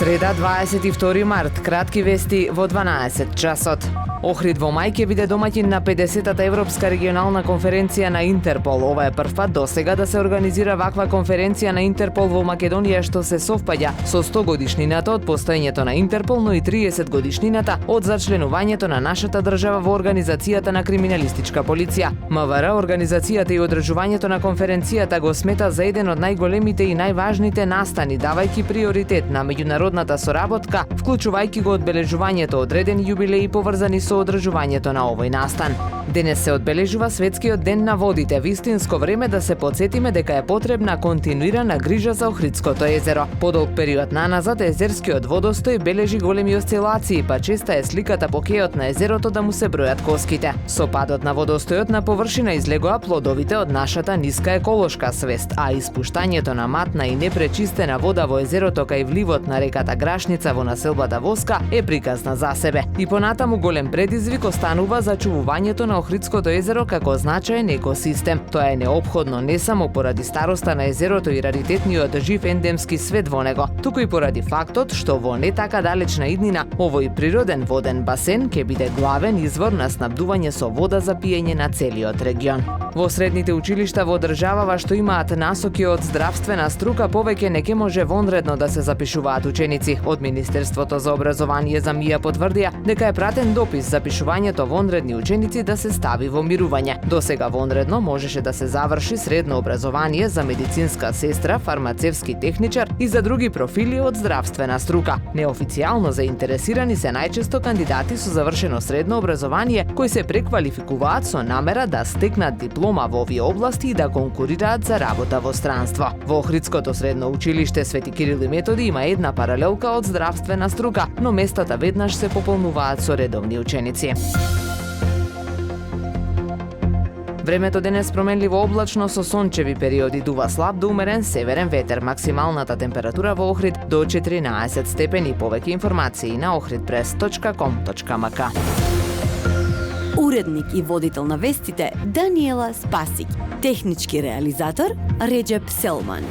Среда, 22 март, кратки вести во 12 часот. Охрид во мај ќе биде домаќин на 50-та Европска регионална конференција на Интерпол. Ова е прв пат досега да се организира ваква конференција на Интерпол во Македонија, што се совпаѓа со 100 годишнината од постоењето на Интерпол, но и 30 годишнината од зачленувањето на нашата држава во Организацијата на криминалистичка полиција. МВР, организацијата и одржувањето на конференцијата го смета за еден од најголемите и најважните настани, давајќи приоритет на меѓународната соработка, вклучувајќи го одбележувањето одредени јубилеи поврзани со одржувањето на овој настан. Денес се одбележува Светскиот ден на водите, вистинско време да се потсетиме дека е потребна континуирана грижа за Охридското езеро. Подолг период наназад езерскиот водостој бележи големи осцилации, па честа е сликата по кејот на езерото да му се бројат коските. Со падот на водостојот на површина излегоа плодовите од нашата ниска еколошка свест, а испуштањето на матна и непречистена вода во езерото кај вливот на реката Грашница во населбата Воска е приказна за себе. И понатаму голем предизвик останува зачувувањето на Охридското езеро како значаен екосистем. Тоа е неопходно не само поради староста на езерото и раритетниот жив ендемски свет во него, туку и поради фактот што во не така далечна иднина овој природен воден басен ќе биде главен извор на снабдување со вода за пиење на целиот регион. Во средните училишта во државава што имаат насоки од здравствена струка повеќе не ќе може вонредно да се запишуваат ученици. Од Министерството за образование за МИА потврдија дека е пратен допис за пишувањето вонредни ученици да се стави во мирување. Досега вонредно можеше да се заврши средно образование за медицинска сестра, фармацевски техничар и за други профили од здравствена струка. Неофицијално заинтересирани се најчесто кандидати со завршено средно образование кои се преквалификуваат со намера да стекнат диплома во овие области и да конкурираат за работа во странство. Во Охридското средно училиште Свети Кирил и Методи има една паралелка од здравствена струка, но местата веднаш се пополнуваат со редовни ученици. Времето денес променливо облачно со сончеви периоди, дува слаб до умерен северен ветер. Максималната температура во Охрид до 14 степени. Повеќе информации на ohridpress.com.mk. Уредник и водител на вестите Даниела Спасик. Технички реализатор Реджеп Селман.